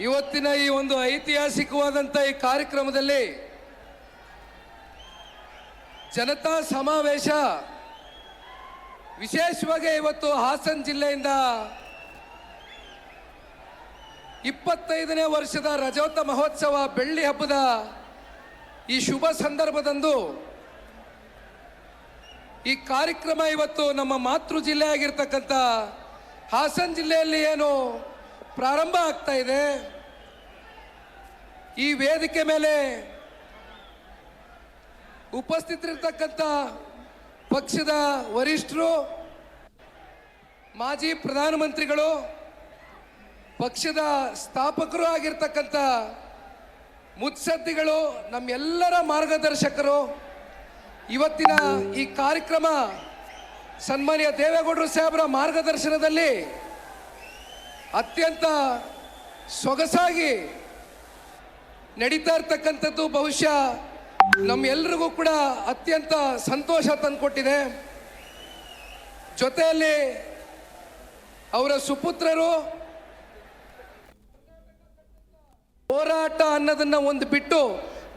ಇವತ್ತಿನ ಈ ಒಂದು ಐತಿಹಾಸಿಕವಾದಂಥ ಈ ಕಾರ್ಯಕ್ರಮದಲ್ಲಿ ಜನತಾ ಸಮಾವೇಶ ವಿಶೇಷವಾಗಿ ಇವತ್ತು ಹಾಸನ ಜಿಲ್ಲೆಯಿಂದ 25ನೇ ವರ್ಷದ ರಜೋತ್ಸವ ಮಹೋತ್ಸವ ಬೆಳ್ಳಿ ಹಬ್ಬದ ಈ ಶುಭ ಸಂದರ್ಭದಂದು ಈ ಕಾರ್ಯಕ್ರಮ ಇವತ್ತು ನಮ್ಮ ಮಾತೃ ಜಿಲ್ಲೆ ಆಗಿರ್ತಕ್ಕಂಥ ಹಾಸನ ಜಿಲ್ಲೆಯಲ್ಲಿ ಏನು ಪ್ರಾರಂಭ ಆಗ್ತಾ ಇದೆ. ಈ ವೇದಿಕೆ ಮೇಲೆ ಉಪಸ್ಥಿತರಿರ್ತಕ್ಕಂಥ ಪಕ್ಷದ ವರಿಷ್ಠರು, ಮಾಜಿ ಪ್ರಧಾನಮಂತ್ರಿಗಳು, ಪಕ್ಷದ ಸ್ಥಾಪಕರು ಆಗಿರ್ತಕ್ಕಂಥ ಮುತ್ಸದ್ದಿಗಳು, ನಮ್ಮೆಲ್ಲರ ಮಾರ್ಗದರ್ಶಕರು, ಇವತ್ತಿನ ಈ ಕಾರ್ಯಕ್ರಮ ಸನ್ಮಾನ್ಯ ದೇವೇಗೌಡರು ಸಾಹೇಬರ ಮಾರ್ಗದರ್ಶನದಲ್ಲಿ ಅತ್ಯಂತ ಸೊಗಸಾಗಿ ನಡೀತಾ ಇರ್ತಕ್ಕಂಥದ್ದು ಬಹುಶಃ ನಮ್ಮೆಲ್ಲರಿಗೂ ಕೂಡ ಅತ್ಯಂತ ಸಂತೋಷ ತಂದುಕೊಟ್ಟಿದೆ. ಜೊತೆಯಲ್ಲಿ ಅವರ ಸುಪುತ್ರರು ಹೋರಾಟ ಅನ್ನೋದನ್ನ ಒಂದು ಬಿಟ್ಟು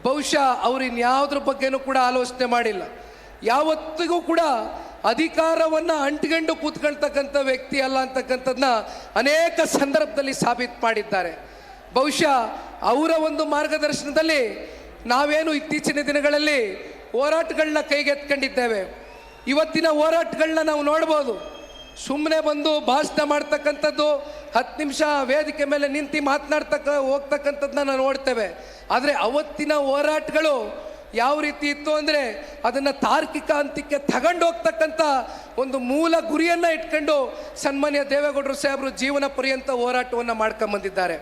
ಬಹುಶಃ ಅವರು ಇನ್ಯಾವುದ್ರ ಬಗ್ಗೆನೂ ಕೂಡ ಆಲೋಚನೆ ಮಾಡಿಲ್ಲ. ಯಾವತ್ತಿಗೂ ಕೂಡ ಅಧಿಕಾರವನ್ನು ಅಂಟ್ಕೊಂಡು ಕೂತ್ಕೊಳ್ತಕ್ಕಂಥ ವ್ಯಕ್ತಿ ಅಲ್ಲ ಅಂತಕ್ಕಂಥದ್ದನ್ನ ಅನೇಕ ಸಂದರ್ಭದಲ್ಲಿ ಸಾಬೀತು ಮಾಡಿದ್ದಾರೆ. ಬಹುಶಃ ಅವರ ಒಂದು ಮಾರ್ಗದರ್ಶನದಲ್ಲಿ ನಾವೇನು ಇತ್ತೀಚಿನ ದಿನಗಳಲ್ಲಿ ಹೋರಾಟಗಳನ್ನ ಕೈಗೆತ್ಕೊಂಡಿದ್ದೇವೆ. ಇವತ್ತಿನ ಹೋರಾಟಗಳನ್ನ ನಾವು ನೋಡ್ಬೋದು. ಸುಮ್ಮನೆ ಬಂದು ಭಾಷಣ ಮಾಡ್ತಕ್ಕಂಥದ್ದು, 10 ನಿಮಿಷ ವೇದಿಕೆ ಮೇಲೆ ನಿಂತು ಹೋಗ್ತಕ್ಕಂಥದ್ದನ್ನ ನಾವು ನೋಡ್ತೇವೆ. ಆದರೆ ಅವತ್ತಿನ ಹೋರಾಟಗಳು ಯಾವ ರೀತಿ ಇತ್ತು ಅಂದರೆ ಅದನ್ನು ತಾರ್ಕಿಕ ಅಂತ್ಯಕ್ಕೆ ತಗೊಂಡು ಹೋಗ್ತಕ್ಕಂಥ ಒಂದು ಮೂಲ ಗುರಿಯನ್ನು ಇಟ್ಕೊಂಡು ಸನ್ಮಾನ್ಯ ದೇವೇಗೌಡರು ಸಾಹೇಬರು ಜೀವನ ಪರ್ಯಂತ ಹೋರಾಟವನ್ನು ಮಾಡ್ಕೊಂಬಂದಿದ್ದಾರೆ.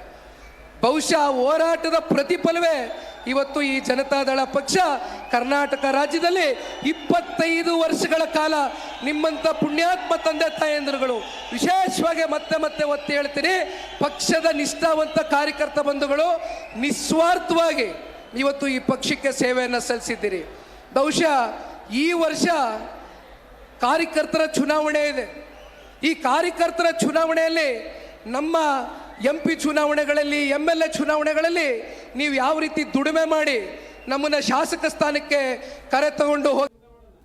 ಬಹುಶಃ ಹೋರಾಟದ ಪ್ರತಿಫಲವೇ ಇವತ್ತು ಈ ಜನತಾದಳ ಪಕ್ಷ ಕರ್ನಾಟಕ ರಾಜ್ಯದಲ್ಲಿ 25 ವರ್ಷಗಳ ಕಾಲ ನಿಮ್ಮಂಥ ಪುಣ್ಯಾತ್ಮ ತಂದೆ ತಾಯಂದಿರುಗಳು, ವಿಶೇಷವಾಗಿ ಮತ್ತೆ ಒತ್ತಿ ಹೇಳ್ತೀನಿ, ಪಕ್ಷದ ನಿಷ್ಠಾವಂತ ಕಾರ್ಯಕರ್ತ ಬಂಧುಗಳು ನಿಸ್ವಾರ್ಥವಾಗಿ ಇವತ್ತು ಈ ಪಕ್ಷಕ್ಕೆ ಸೇವೆಯನ್ನು ಸಲ್ಲಿಸಿದ್ದೀರಿ. ಬಹುಶಃ ಈ ವರ್ಷ ಕಾರ್ಯಕರ್ತರ ಚುನಾವಣೆ ಇದೆ. ಈ ಕಾರ್ಯಕರ್ತರ ಚುನಾವಣೆಯಲ್ಲಿ ನಮ್ಮ MP ಚುನಾವಣೆಗಳಲ್ಲಿ, MLA ಚುನಾವಣೆಗಳಲ್ಲಿ ನೀವು ಯಾವ ರೀತಿ ದುಡಿಮೆ ಮಾಡಿ ನಮ್ಮನ್ನು ಶಾಸಕ ಸ್ಥಾನಕ್ಕೆ ಕರೆ ತಗೊಂಡು ಹೋಗಿ